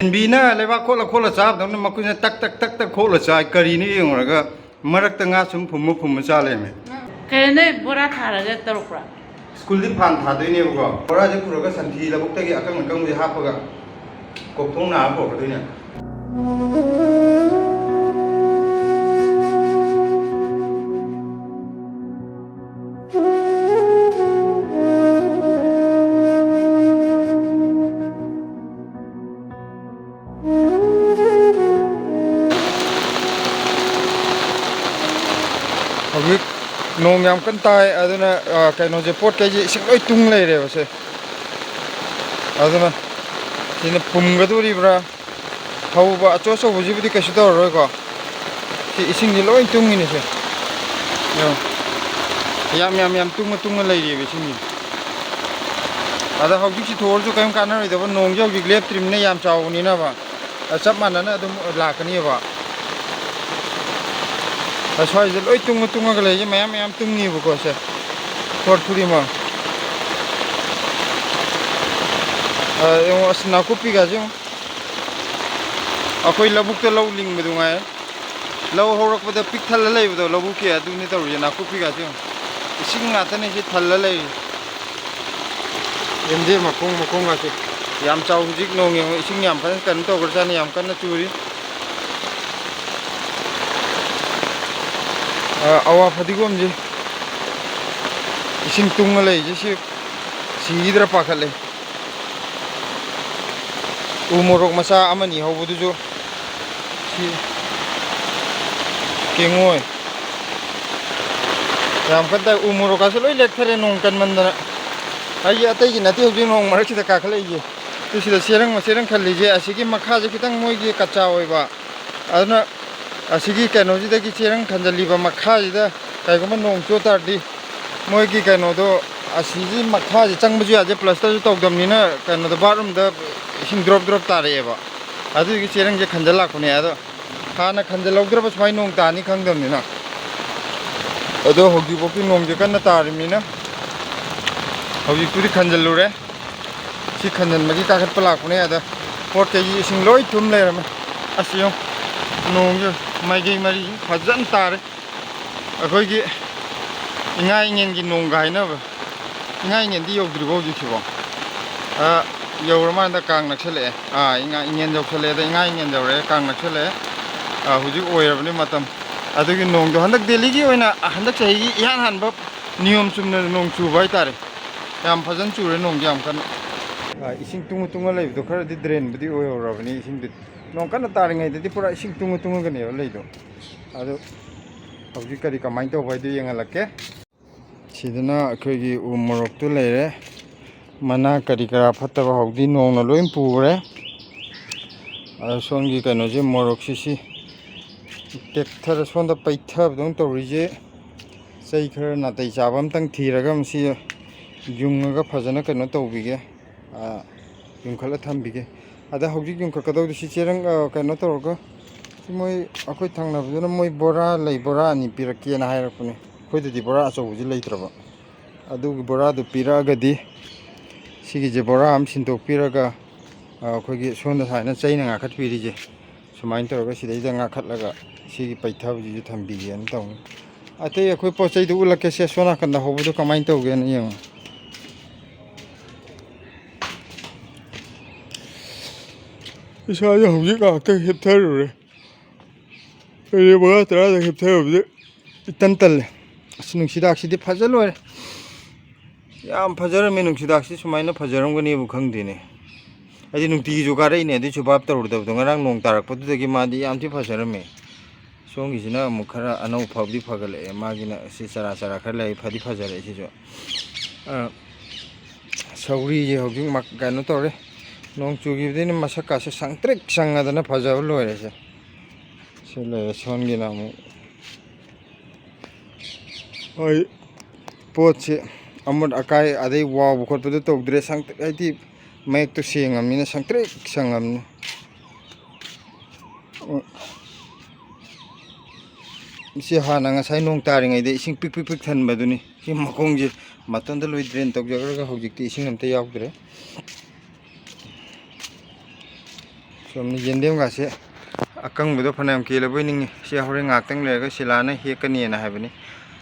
Bina leva khola chap dong ma kuina tak khola cha kari ni yongraga marak ta nga sum phum cha le me kene bora thara ga tarukra school di phan tha doi ne go bora je puraga santhi labuk ta gi akang ji hapaga kok thong na ko doi ne nong yam kan tai aduna kai no je pot kai ji sing loi tung lei re base aduna sina pum ga duri bra hau ba cho so bu ji bi ka shi do ro ko ki ising ni loi tung ni se yo yam tung lei re be sing ni ada hau ji thor ju kaim kan ro de nong jo ji lep trim ne yam chau ni na ba sap man na adum la ka ni ba Asal je loi tung ga le je mayam tung ni bu ko se thor thuri ma yo asna ko pi ga je akoi labuk te lo ling bu ngai lo horak bu da pik thal le bu do labuk ke adu ni tor je na ko pi ga je sing nga ta ne je thal le ende ma kong ga se yam chau jik no nge sing yam phan kan to gar san yam kan na churi awa fadigom je ising tunga le je si idra pakhale umorok masa amani hobudu jo si kengoi yam kata umorok asal loi lek thare nong kan mandana ai atai gi nati hobi nong mar chita ka khale je tu sida serang khali je asigi makha je kitang moi gi kacha oi ba aduna asigi kano ji da ki cherang khanjali ba makha ji da kai ko nong cho tar di moi ki kano do asigi makha ji chang bu ji aje plaster ju tok dam ni na kano da barum da sing drop ta re ba adu ki cherang je khanjala ko ne ado khana khanjalo dra ba smai nong ta ni khang dam ni na ado hogi bo ki nong je kan na tar mi na hogi puri khanjalu re si khanjan ma ki ka khat pala ko ne ada pot ke ji sing loi thum le ra ma asiyo nong je mai ge mari fajan tar akoi gi ingai ngen gi nong gai na ba ingai ngen di yog dri bo ji chibo yog ma da kang nak chele ingai ngen jok chele da ingai ngen jok re kang nak chele huji oi ra ni matam adu gi nong do handak deli gi oina handak chai gi yan han ba niyom chum na nong chu bai tare yam fajan chu re nong jam kan ising tung lai do khar di drain budi oi ra ba ni ising nong kan tar ngai de pura ising tung ga ne lai do ado hauji kari kamai to bai du yang alakke sidana akhoi gi u morok tu leire mana kari kara phatta ba haudi nong na loim pure song gi kano je morok si tek thar son da paitha dong to ri je sei khar na tai chabam tang thiraga si junga phajana kano to bige yung khala tham bige ada hauji yung ka kadaw si cherang kano to ga moi akhoi thangna bujuna moi bora lei bora ni pirakye na hai rakune khoi de bora aso buji leitraba adu bora du piraga di sigi je bora am sintok piraga khoi gi sonda saina chaina nga khat piri je sumain to ga sidai da nga khat laga sigi paitha buji ju thambi ge an taw ate akhoi pochai du ulake se sona kan da hobu du kamain to ge ni yang isa ya hauji ka ta hip thar re रे बगा तरा the hip थे बदे इतन तल असनुंग सिदाक सिदि फजल ओरे याम फजर मे नुंग सिदाक सि सुमाइना फजरम गनि बु खंगदिने अदि नुंगति जु गारै ने दि सुबाब तरुर दब दंग रांग नोंग तारक पदु दगि मादि याम थि फजरमे सोंगि सिना मु खरा अनौ फबदि फगले मागिना सि चरा खर लै फदि फजरे सि जो सौरी जे हौजि मक गानो तोरे नोंग चुगि दिने मसका से संगत्रेक संगदना फजब लोरे से चले सोनगी नामु ओय पोचे अमर अकाय आदे वाव खोट पदु तौद्रे संग आइदि मैक तो सेंगम नि संगत्रे संगम नि से हाना ngasai nong taringai de ising pik than baduni si makong je maton da loi drain tok jaga ga hojik ti ising amte yaudre ꯁꯣꯝꯅ ꯌꯦꯟꯗꯦꯝꯒꯥꯁꯦ ꯑꯀꯪꯕꯗꯣ ꯐꯅꯌꯥꯝ ꯀꯦꯜꯂꯕꯣꯏ ꯅꯤꯡꯉꯤ ꯁꯤ ꯍꯣꯔꯦꯟ ꯉꯥꯛꯇꯪ ꯂꯩꯔꯒ ꯁꯤꯂꯥꯅ ꯍꯦꯛꯀꯅꯤꯅ ꯍꯥꯏꯕꯅꯤ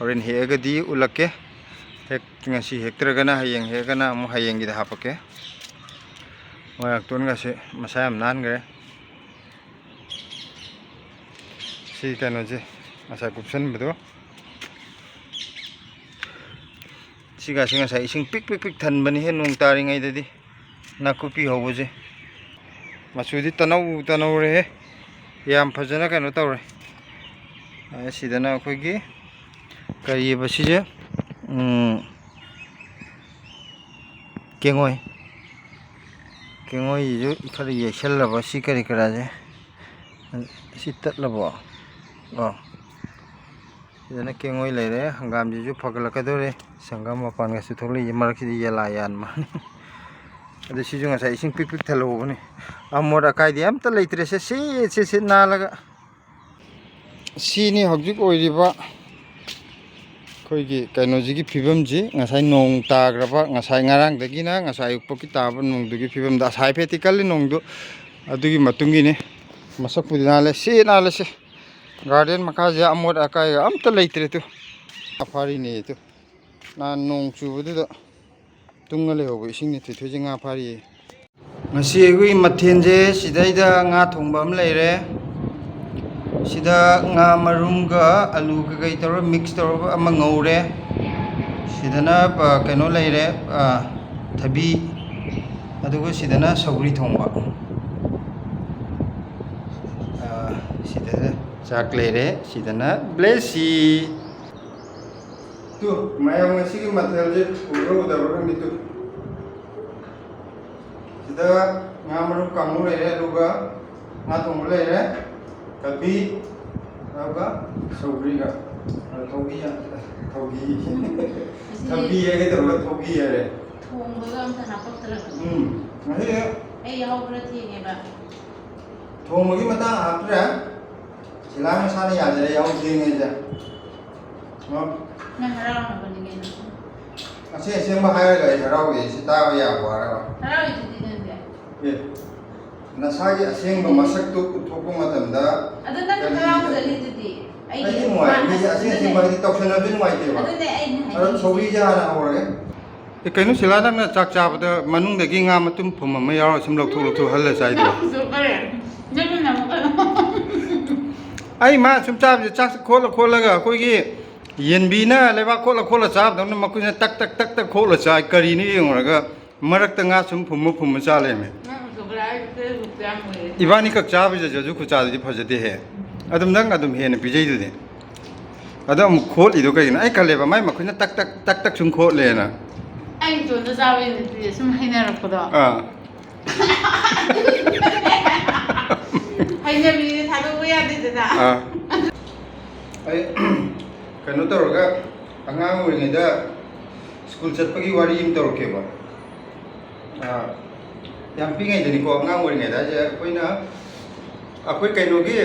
ꯍꯣꯔꯦꯟ ꯍꯦꯛꯑꯒꯗꯤ ꯎꯠꯂꯛꯀꯦ ꯉꯁꯤ ꯍꯦꯛꯇ꯭ꯔꯒꯅ ꯍꯌꯦꯡ ꯍꯦꯛꯑꯒꯅ ꯑꯃꯨꯛ ꯍꯌꯦꯡꯒꯤꯗ ꯍꯥꯞꯄꯛꯀꯦ ꯃꯣꯏꯔꯥꯛꯇꯣꯟꯒꯥꯁꯦ ꯃꯁꯥ ꯌꯥꯝ ꯅꯥꯟꯈ꯭ꯔꯦ ꯁꯤ ꯀꯩꯅꯣꯁꯦ ngасai ꯀꯨꯞꯁꯟꯕꯗꯣ sigaꯁꯤ ngасai ising pik ꯊꯟꯕꯅꯤ ꯍꯦ ꯅꯣꯡ ꯇꯥꯔꯤꯉꯩꯗꯗꯤ ꯅꯥꯀꯨꯞꯄꯤ ꯍꯧꯕꯁꯦ ꯃꯆꯨꯗꯤ ꯇꯅꯧꯔꯦ ꯍꯦ ꯌꯥꯝ ꯐꯖꯅ ꯀꯩꯅꯣ ꯇꯧꯔꯦ ꯁꯤꯗꯅ ꯑꯩꯈꯣꯏꯒꯤ ꯀꯔꯤꯕ ꯁꯤꯁꯦ ꯀꯦꯡꯉꯣꯏꯁꯨ ꯈꯔ ꯌꯩꯁꯜꯂꯕ ꯁꯤ ꯀꯔꯤ ꯀꯔꯥꯁꯦ ꯁꯤ ꯇꯠꯂꯕꯣ ꯁꯤꯗꯅ ꯀꯦꯡꯉꯣꯏ ꯂꯩꯔꯦ ꯍꯪꯒꯥꯝꯁꯤꯁꯨ ꯐꯒꯠꯂꯛꯀꯗꯧꯔꯦ ꯁꯪꯒꯝ ꯃꯄꯥꯟꯒꯁꯨ ꯊꯣꯛꯂꯛꯏ ꯃꯔꯛꯁꯤꯗ ꯌꯦꯂꯥ ꯌꯥꯟ ꯃꯥꯅꯤ ꯑꯗꯨ ꯁꯤꯁꯨ ꯉꯁꯥꯏ ꯏꯁꯤꯡ ꯄꯤꯛ ꯊꯜꯍꯧꯕꯅꯤ ꯑꯃꯣꯠ ꯑꯀꯥꯏꯗꯤ ꯑꯝꯇ ꯂꯩꯇ꯭ꯔꯦꯁꯦ ꯁꯤꯠ ꯅꯥꯜꯂꯒ ꯁꯤꯅꯤ ꯍꯧꯖꯤꯛ ꯑꯣꯏꯔꯤꯕ ꯑꯩꯈꯣꯏꯒꯤ ꯀꯩꯅꯣꯁꯤꯒꯤ ꯐꯤꯕꯝꯁꯤ ꯉꯁꯥꯏ ꯅꯣꯡ ꯇꯥꯈ꯭ꯔꯕꯉꯁꯥꯏ ꯉꯔꯥꯡꯗꯒꯤꯅꯉꯁꯥꯏ ꯑꯌꯨꯛꯄꯨꯛꯀꯤ ꯇꯥꯕ ꯅꯣꯡꯗꯨꯒꯤ ꯐꯤꯕꯝꯗ ꯍꯥꯏꯐꯦꯠꯇꯤ ꯀꯜꯂꯤ ꯅꯣꯡꯗꯨ ꯑꯗꯨꯒꯤ ꯃꯇꯨꯡꯒꯤꯅꯤ ꯃꯁꯛꯄꯨꯗꯤ ꯅꯥꯜꯂꯦ ꯅꯥꯜꯂꯁꯦ ꯒꯥꯔꯗꯦꯟ ꯃꯈꯥꯁꯦ ꯑꯃꯣꯠ ꯑꯀꯥꯏꯒ ꯑꯝꯇ ꯂꯩꯇ꯭ꯔꯦ ꯇꯨ ꯐꯥꯔꯤꯅꯦ ꯇꯨ ꯅꯍꯥꯟ ꯅꯣꯡ ꯆꯨꯕꯗꯨꯗ ꯇꯨꯡꯉ ꯂꯩꯍꯧꯕ ꯏꯁꯤꯡꯅꯤ ꯊꯣꯏꯊꯣꯏꯁꯦ ꯉꯥ ꯐꯥꯔꯤꯌꯦ ꯉꯁꯤ ꯑꯩꯈꯣꯏꯒꯤ ꯃꯊꯦꯜꯁꯦ ꯁꯤꯗꯩꯗ ꯉꯥ ꯊꯣꯡꯕ ꯑꯃ ꯂꯩꯔꯦ ꯁꯤꯗ ꯉꯥ ꯃꯔꯨꯝꯒ ꯑꯂꯨ ꯀꯩꯀꯩ ꯇꯧꯔꯒ ꯃꯤꯛꯁ ꯇꯧꯔꯒ ꯑꯃ ꯉꯧꯔꯦ ꯁꯤꯗꯅ ꯀꯩꯅꯣ ꯂꯩꯔꯦ ꯊꯕꯤ ꯑꯗꯨꯒ ꯁꯤꯗꯅ ꯁꯧꯒ꯭ꯔꯤ ꯊꯣꯡꯕ ꯁꯤꯗ ꯆꯥꯛ ꯂꯩꯔꯦ ꯁꯤꯗꯅ ꯕ꯭ꯂꯦꯁꯤ ꯇꯨ ꯃꯌꯥꯝ ꯉꯁꯤꯒꯤ ꯃꯊꯦꯜꯁꯦ ꯎꯗꯕ꯭ꯔꯥ ꯈꯪꯗꯦ ꯇꯨ ꯁꯤꯗ ꯉꯥ ꯃꯔꯨꯝ ꯀꯥꯡꯉꯧ ꯂꯩꯔꯦ ꯑꯗꯨꯒ ꯉꯥ ꯊꯣꯡꯕ ꯂꯩꯔꯦ ꯊꯕꯤ ꯑꯗꯨꯒ ꯁꯧꯒ꯭ꯔꯤꯒ ꯊꯕꯤ ꯍꯥꯏꯒꯦ ꯇꯧꯔꯒ ꯊꯧꯕꯤ ꯍꯥꯏꯔꯦ ꯊꯣꯡꯕꯒ ꯑꯝꯇ ꯍꯥꯞꯄꯛꯇ꯭ꯔꯒ ꯉꯁꯤ ꯑꯩ ꯌꯥꯍꯧ ꯈꯔ ꯊꯦꯡꯉꯦꯕ ꯊꯣꯡꯕꯒꯤ ꯃꯇꯥꯡ ꯍꯥꯞꯇ꯭ꯔꯦ ꯁꯤꯂꯥ ꯃꯁꯥꯅ ꯌꯥꯖꯔꯦ ꯌꯥꯍꯧ ꯊꯦꯡꯉꯦꯁꯦ ꯅꯪ ꯍꯔꯥꯎꯅꯕꯅꯤ ꯀꯩꯅꯣ ꯑꯁꯦꯡꯕ ꯍꯥꯏꯔꯒ ꯑꯩ ꯍꯔꯥꯎꯏ ꯁꯤ ꯇꯥꯕ ꯌꯥꯕ ꯍꯥꯏꯔꯒ ꯍꯔꯥꯎꯏꯗꯨꯗꯤ ꯅꯪꯗꯤ ꯅꯁꯥꯒꯤ ꯑꯁꯦꯡꯕ ꯃꯁꯛꯇꯨ ꯎꯠꯊꯣꯛꯄ ꯃꯇꯝꯗ ꯑꯗꯨ ꯅꯪ ꯍꯔꯥꯎꯖꯔꯤꯗꯨꯗꯤ ꯑꯩꯗꯤ ꯅꯨꯡꯉꯥꯏ ꯃꯤꯁꯦ ꯑꯁꯦꯡꯕ ꯍꯥꯏꯗꯤ ꯇꯧꯁꯟꯅꯕꯗꯤ ꯅꯨꯡꯉꯥꯏꯇꯦꯕ ꯑꯗꯨꯅꯦ ꯑꯩꯅ ꯑꯗꯨꯝ ꯁꯧꯒ꯭ꯔꯤꯁꯦ ꯍꯥꯟꯅ ꯍꯧꯔꯒꯦ ꯀꯩꯅꯣ ꯁꯤꯂꯥ ꯅꯪꯅ ꯆꯥꯛ ꯆꯥꯕꯗ ꯃꯅꯨꯡꯗꯒꯤ ꯉꯥ ꯃꯇꯨꯝ ꯐꯨꯝ ꯑꯃ ꯌꯥꯎꯔ ꯁꯨꯝ ꯂꯧꯊꯣꯛ ꯍꯜꯂ ꯆꯥꯏꯗꯣ ꯑꯩ ꯃꯥ ꯁꯨꯝ ꯆꯥꯕꯁꯦ ꯆꯥꯛꯁꯦ ꯈꯣꯠꯂꯒ ꯑꯩꯈꯣꯏꯒꯤ ꯌꯦꯟꯕꯤꯅ ꯂꯩꯕꯥꯛ ꯈꯣꯠꯂ ꯆꯥꯕꯗꯧꯅ ꯃꯈꯣꯏꯅ ꯇꯛ ꯈꯣꯠꯂ ꯆꯥꯏ ꯀꯔꯤꯅꯣ ꯌꯦꯡꯉꯨꯔꯒ ꯃꯔꯛꯇ ꯉꯥ ꯁꯨꯝ ꯐꯨꯝꯃ ꯆꯥ ꯂꯩꯔꯝꯃꯦ ꯏꯕꯥꯅꯤ ꯈꯛ ꯆꯥꯕꯁꯤꯗꯁꯨ ꯈꯨꯆꯥꯗꯨꯗꯤ ꯐꯖꯗꯦꯍꯦ ꯑꯗꯨꯝ ꯅꯪ ꯑꯗꯨꯝ ꯍꯦꯟꯅ ꯄꯤꯖꯩꯗꯨꯗꯤ ꯑꯗꯣ ꯑꯃꯨꯛ ꯈꯣꯠꯂꯤꯗꯣ ꯀꯩꯒꯤꯅꯣ ꯑꯩ ꯈꯜꯂꯦꯕ ꯃꯥꯏ ꯃꯈꯣꯏꯅ ꯇꯛ ꯁꯨꯝ ꯈꯣꯠꯂꯦꯅ ꯑꯩ ꯏꯇꯣꯟꯗ ꯆꯥꯕꯩ ꯅꯠꯇꯦ ꯁꯨꯝ ꯍꯩꯅꯔꯛꯄꯗꯣ ꯍꯩꯅꯕꯤꯗꯤ ꯊꯥꯗꯣꯛꯄ ꯌꯥꯗꯦꯗꯅ ꯑꯩ ꯀꯩꯅꯣ ꯇꯧꯔꯒ ꯑꯉꯥꯡ ꯑꯣꯏꯔꯤꯉꯩꯗ ꯁ꯭ꯀꯨꯜ ꯆꯠꯄꯒꯤ ꯋꯥꯔꯤ ꯑꯃ ꯇꯧꯔꯛꯀꯦꯕ ꯌꯥꯝ ꯄꯤꯛꯉꯩꯗꯅꯤꯀꯣ ꯑꯉꯥꯡ ꯑꯣꯏꯔꯤꯉꯩꯗ ꯍꯥꯏꯁꯦ ꯑꯩꯈꯣꯏ ꯀꯩꯅꯣꯒꯤ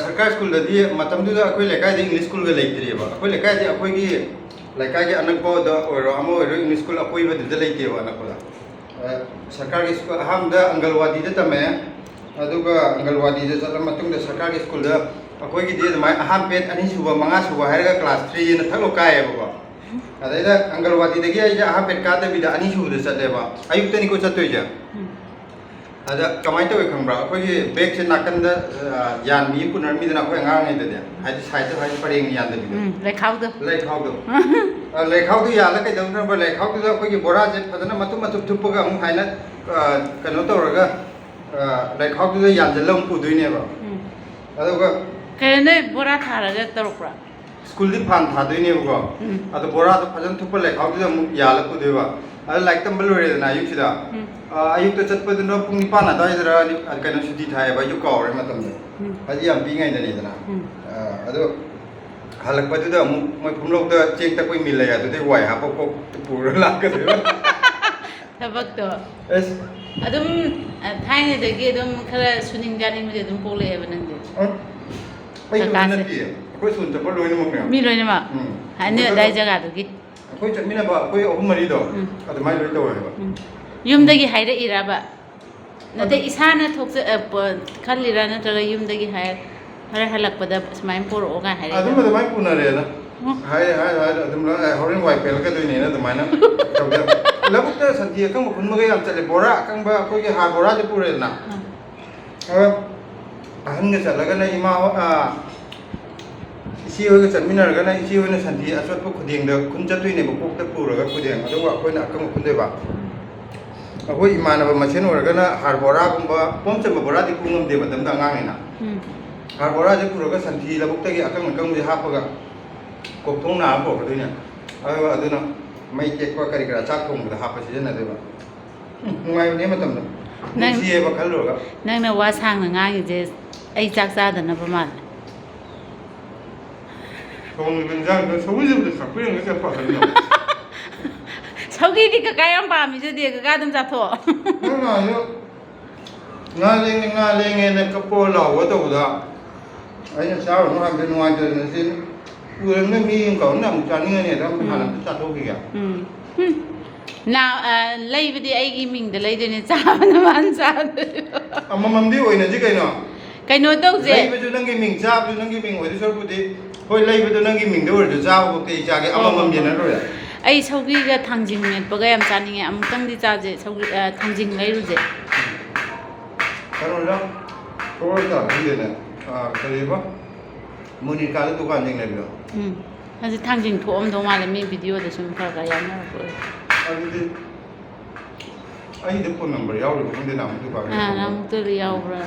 ꯁꯔꯀꯥꯔ ꯁ꯭ꯀꯨꯜꯗꯗꯤ ꯃꯇꯝꯗꯨꯗ ꯑꯩꯈꯣꯏ ꯂꯩꯀꯥꯏꯗ ꯏꯪꯂꯤꯁ ꯁ꯭ꯀꯨꯜꯒ ꯂꯩꯇ꯭ꯔꯤꯑꯕ ꯑꯩꯈꯣꯏ ꯂꯩꯀꯥꯏꯗꯤ ꯑꯩꯈꯣꯏꯒꯤ ꯂꯩꯀꯥꯏꯒꯤ ꯑꯅꯛꯄꯗ ꯑꯣꯏꯔꯣ ꯑꯃ ꯑꯣꯏꯔꯣ ꯏꯪꯂꯤꯁ ꯁ꯭ꯀꯨꯜ ꯑꯀꯣꯏꯕꯗꯨꯗ ꯂꯩꯇꯦꯕ ꯑꯅꯛꯄꯗ ꯁꯔꯀꯥꯔꯒꯤ ꯁ꯭ꯀꯨꯜ ꯑꯍꯥꯟꯕꯗ ꯑꯪꯒꯜꯋꯥꯗꯤꯗ ꯇꯝꯃꯦ ꯑꯗꯨꯒ ꯑꯪꯒꯜꯋꯥꯗꯤꯗ ꯆꯠꯂ ꯃꯇꯨꯡꯗ ꯁꯔꯀꯥꯔꯒꯤ ꯁ꯭ꯀꯨꯜꯗ ꯑꯩꯈꯣꯏꯒꯤꯗꯤ ꯑꯗꯨꯃꯥꯏꯅ ꯑꯍꯥꯟꯕ ꯑꯅꯤꯁꯨꯕ ꯃꯉꯥꯁꯨꯕ ꯍꯥꯏꯔꯒ ꯀ꯭ꯂꯥꯁ 3 ꯊꯛꯂꯣ ꯀꯥꯏꯌꯦꯕꯀꯣ ꯑꯗꯩꯗ ꯑꯪꯒꯜꯋꯥꯗꯤꯗꯒꯤ ꯑꯩꯁꯦ ꯑꯍꯥꯟꯕ ꯀꯥꯗꯕꯤꯗ ꯑꯅꯤꯁꯨꯕꯗ ꯆꯠꯂꯦꯕ ꯑꯌꯨꯛꯇꯅꯤꯀꯣ ꯆꯠꯇꯣꯏꯁꯦ ꯑꯗ ꯀꯃꯥꯏꯅ ꯇꯧꯋꯤ ꯈꯪꯕ꯭ꯔꯥ ꯑꯩꯈꯣꯏꯒꯤ ꯕꯦꯒꯁꯦ ꯅꯥꯀꯟꯗ ꯌꯥꯟꯕꯤ ꯄꯨꯅꯔꯝꯃꯤꯗꯅ ꯑꯩꯈꯣꯏ ꯑꯉꯥꯡꯉꯩꯗꯗꯤ ꯍꯥꯏꯗꯤ ꯁꯥꯏꯗꯇ ꯍꯥꯏꯗꯤ ꯄꯔꯦꯡ ꯌꯥꯟꯗꯕꯤꯗꯣ ꯂꯩꯈꯥꯎꯗꯣ ꯌꯥꯜꯂ ꯀꯩꯗꯧꯅꯕ ꯂꯩꯈꯥꯎꯗꯨꯗ ꯑꯩꯈꯣꯏꯒꯤ ꯕꯣꯔꯥꯁꯦ ꯐꯖꯅ ꯃꯇꯨꯞ ꯊꯨꯞꯄꯒ ꯑꯃꯨꯛ ꯍꯥꯏꯅ ꯀꯩꯅꯣ ꯇꯧꯔꯒ ꯂꯩꯈꯥꯎꯗꯨꯗ ꯌꯥꯟꯁꯤꯜꯂ ꯑꯃꯨꯛ ꯄꯨꯗꯣꯏꯅꯦꯕ ꯑꯗꯨꯒ ꯀꯩꯅꯣ ꯅꯣꯏ ꯕꯣꯔꯥ ꯊꯥꯔꯒ ꯇꯧꯔꯛꯄ꯭ꯔꯥ ꯁ꯭ꯀꯨꯜꯗꯤ ꯐꯥꯟ ꯊꯥꯗꯣꯏꯅꯦꯕꯀꯣ ꯑꯗꯣ ꯕꯣꯔꯥꯗꯣ ꯐꯖꯅ ꯊꯨꯞꯄ ꯂꯩꯈꯥꯎꯗꯨꯗ ꯑꯃꯨꯛ ꯌꯥꯜꯂ ꯄꯨꯗꯣꯏꯕ ꯑꯗ ꯂꯥꯏꯔꯤꯛ ꯇꯝꯕ ꯂꯣꯏꯔꯦꯗꯅ ꯑꯌꯨꯛꯁꯤꯗ ꯑꯌꯨꯛꯇ ꯆꯠꯄꯗꯨꯅ ꯄꯨꯡ 9 ꯑꯗꯨꯋꯥꯏꯗꯔ ꯀꯩꯅꯣ ꯁꯨꯇꯤ ꯊꯥꯏꯌꯦꯕ ꯑꯌꯨꯛ ꯀꯥꯎꯔꯦ ꯃꯇꯝꯗꯣ ꯍꯥꯏꯗꯤ ꯌꯥꯝ ꯄꯤꯛꯉꯩꯗꯅꯤꯗꯅ ꯑꯗꯣ ꯍꯜꯂꯛꯄꯗꯨꯗ ꯑꯃꯨꯛ ꯃꯣꯏ ꯐꯨꯝꯂꯧꯗ ꯆꯦꯡ ꯇꯛꯄꯩ ꯃꯤꯜ ꯂꯩ ꯑꯗꯨꯗꯩ ꯋꯥꯏ ꯍꯥꯞꯄ ꯀꯣꯛ ꯄꯨꯔ ꯂꯥꯛꯀꯗꯣꯏꯕ ꯊꯕꯛꯇꯣ ꯑꯗꯨꯝ ꯊꯥꯏꯅꯗꯒꯤ ꯑꯗꯨꯝ ꯈꯔ ꯁꯨꯅꯤꯡ ꯖꯥꯅꯤꯡꯕꯗꯤ ꯑꯗꯨꯝ ꯄꯣꯛꯂꯛꯑꯦꯕ ꯅꯪꯗꯤ ꯑꯩꯈꯣꯏ ꯁ꯭ꯀꯨꯜ ꯆꯠꯄ ꯂꯣꯏꯅꯃꯛꯅꯦ ꯃꯤ ꯂꯣꯏꯅꯃꯛ ꯍꯥꯏꯅꯤ ꯑꯗꯥꯏ ꯖꯒꯥꯗꯨꯒꯤ ꯑꯩꯈꯣꯏ ꯆꯠꯃꯤꯟꯅꯕ ꯑꯩꯈꯣꯏ 3 4ꯗꯣ ꯑꯗꯨꯃꯥꯏꯅ ꯂꯣꯏ ꯇꯧꯋꯦꯕ ꯌꯨꯝꯗꯒꯤ ꯍꯥꯏꯔꯛꯏꯔꯕ ꯅꯠꯇꯦ ꯏꯁꯥꯅ ꯈꯜꯂꯤꯔꯥ ꯅꯠꯇ꯭ꯔꯒ ꯌꯨꯝꯗꯒꯤ ꯍꯣꯔꯦꯟ ꯍꯜꯂꯛꯄꯗ ꯁꯨꯃꯥꯏꯅ ꯄꯣꯔꯛꯑꯣ ꯀꯥꯏ ꯍꯥꯏꯔꯛꯏ ꯑꯗꯨꯝ ꯑꯗꯨꯃꯥꯏꯅ ꯄꯨꯅꯔꯦꯗ ꯍꯥꯏꯔꯦ ꯑꯗꯨꯝ ꯍꯣꯔꯦꯟ ꯋꯥꯏ ꯄꯦꯜꯂꯛꯀꯗꯣꯏꯅꯦꯅ ꯑꯗꯨꯃꯥꯏꯅ ꯇꯧꯖ ꯂꯧꯕꯨꯛꯇ ꯁꯟꯊꯤ ꯑꯀꯪꯕ ꯈꯨꯟꯕꯒ ꯌꯥꯝ ꯆꯠꯂꯦ ꯕꯣꯔꯥ ꯑꯀꯪꯕ ꯑꯩꯈꯣꯏꯒꯤ ꯍꯥꯔ ꯕꯣꯔꯥꯁꯦ ꯄꯨꯔꯦꯗꯅ ꯑꯍꯟꯒ ꯆꯠꯂꯒꯅ ꯏꯆꯦ ꯍꯣꯏꯒ ꯆꯠꯃꯤꯟꯅꯔꯒꯅ ꯏꯆꯦ ꯍꯣꯏꯅ ꯁꯟꯊꯤ ꯑꯆꯣꯠꯄ ꯈꯨꯗꯦꯡꯗ ꯈꯨꯟ ꯆꯠꯇꯣꯏꯅꯦꯕ ꯀꯣꯛꯇ ꯄꯨꯔꯒ ꯈꯨꯗꯦꯡ ꯑꯗꯨꯒ ꯑꯩꯈꯣꯏꯅ ꯑꯀꯪꯕ ꯈꯨꯟꯗꯣꯏꯕ ꯑꯩꯈꯣꯏ ꯏꯃꯥꯟꯅꯕ ꯃꯁꯦꯟ ꯑꯣꯏꯔꯒꯅ ꯍꯥꯔ ꯕꯣꯔꯥꯒꯨꯝꯕ ꯄꯣꯝ ꯆꯟꯕ ꯕꯣꯔꯥꯗꯤ ꯄꯨ ꯉꯝꯗꯦ ꯃꯇꯝꯗ ꯑꯉꯥꯡꯅꯤꯅ ꯍꯥꯔ ꯕꯣꯔꯥꯁꯦ ꯄꯨꯔꯒ ꯁꯟꯊꯤ ꯂꯧꯕꯨꯛꯇꯒꯤ ꯑꯀꯪꯕꯁꯦ ꯍꯥꯞꯄꯒ ꯀꯣꯛꯊꯣꯡ ꯅꯥꯔ ꯄꯨꯔꯛꯀꯗꯣꯏꯅꯦ ꯑꯗꯨꯅ ꯃꯩ ꯇꯦꯛꯄ ꯀꯔꯤ ꯀꯔꯥ ꯆꯥꯛ ꯊꯣꯡꯕꯗ ꯍꯥꯞꯄ ꯁꯤꯖꯤꯟꯅꯗꯣꯏꯕ ꯅꯨꯡꯉꯥꯏꯕꯅꯦ ꯃꯇꯝꯗ ꯅꯨꯡꯁꯤꯌꯦꯕ ꯈꯜꯂꯨꯔꯒ ꯅꯪꯅ ꯋꯥ ꯁꯥꯡꯅ ꯉꯥꯡꯉꯤꯁꯦ ꯑꯩ ꯆꯥꯛ ꯆꯥꯗꯅꯕ ꯃꯥꯜꯂꯦ ꯊꯣꯡꯉꯤꯕ ꯏꯟꯖꯥꯡꯗꯣ ꯁꯧꯒ꯭ꯔꯤꯁꯤꯕꯨꯗꯤ ꯈꯥꯛꯄꯤꯔꯝꯒ ꯆꯠꯄ ꯍꯜꯂꯣ ꯁꯧꯒ꯭ꯔꯤꯗꯤ ꯀꯀꯥ ꯌꯥꯝ ꯄꯥꯝꯃꯤꯗꯨꯗꯤ ꯀꯀꯥ ꯑꯗꯨꯝ ꯆꯥꯊꯣꯛꯑꯣ ꯉꯥ ꯂꯦꯡꯉꯦꯅ ꯀꯞꯄꯣ ꯂꯥꯎꯕ ꯇꯧꯕꯗ ꯑꯩꯅ ꯆꯥꯔꯨꯅꯨ ꯍꯥꯏꯕꯗ ꯅꯨꯡꯉꯥꯏꯇꯗꯅ ꯁꯤ ꯎꯔꯝꯅ ꯃꯤ ꯑꯃ ꯀꯧꯅ ꯑꯃꯨꯛ ꯆꯥꯅꯤꯡꯉꯅꯤ ꯑꯗ ꯍꯥꯟꯅ ꯑꯝꯇ ꯆꯥꯊꯣꯛꯈꯤꯒꯦ ꯂꯩꯕꯗꯤ ꯑꯩꯒꯤ ꯃꯤꯡꯗ ꯂꯩꯗꯣꯏꯅꯦ ꯆꯥꯕꯅ ꯃꯥꯅ ꯆꯥꯗꯣꯏꯕ ꯑꯃꯃꯝꯗꯤ ꯑꯣꯏꯅꯁꯤ ꯀꯩꯅꯣ ꯀꯩꯅꯣ ꯇꯧꯁꯦ ꯂꯩꯕꯁꯨ ꯅꯪꯒꯤ ꯃꯤꯡ ꯆꯥꯕꯁꯨ ꯅꯪꯒꯤ ꯃꯤꯡ ꯑꯣꯏꯗꯣꯏ ꯁꯔꯨꯛꯄꯨꯗꯤ ꯍꯣꯏ ꯂꯩꯕꯗꯨ ꯅꯪꯒꯤ ꯃꯤꯡꯗ ꯑꯣꯏꯔꯁꯨ ꯆꯥꯕꯕꯨ ꯀꯩ ꯆꯥꯒꯦ ꯑꯃꯃꯝ ꯌꯦꯟꯅꯔꯣꯏꯔꯦ ꯑꯩ ꯁꯧꯒ꯭ꯔꯤꯒ ꯊꯥꯡꯖꯤꯡ ꯃꯦꯠꯄꯒ ꯌꯥꯝ ꯆꯥꯅꯤꯡꯉꯦ ꯑꯃꯨꯛꯇꯪꯗꯤ ꯆꯥꯁꯦ ꯊꯥꯡꯖꯤꯡ ꯂꯩꯔꯨꯁꯦ ꯀꯩꯅꯣꯗ ꯊꯣꯛꯂꯛꯇ ꯈꯪꯗꯦꯅꯦ ꯀꯔꯤꯕ ꯃꯣꯅꯤꯀꯥꯗ ꯗꯨꯀꯥꯟꯁꯤꯡ ꯂꯩꯕꯗꯣ ꯍꯧꯖꯤꯛ ꯊꯥꯡꯖꯤꯡ ꯊꯣꯛꯑꯝꯗꯧ ꯃꯥꯜꯂꯦ ꯃꯤ ꯚꯤꯗꯤꯑꯣꯗ ꯁꯨꯝ ꯈꯔ ꯌꯥꯎꯅꯔꯛꯄ ꯑꯗꯨꯗꯤ ꯑꯩꯗ ꯐꯣꯟ ꯅꯝꯕꯔ ꯌꯥꯎꯔꯤꯕ ꯈꯪꯗꯦ ꯅꯍꯥꯟꯃꯨꯛ ꯗꯨꯀꯥꯟ ꯑꯃꯨꯛꯇꯗꯤ ꯌꯥꯎꯕ꯭ꯔꯥ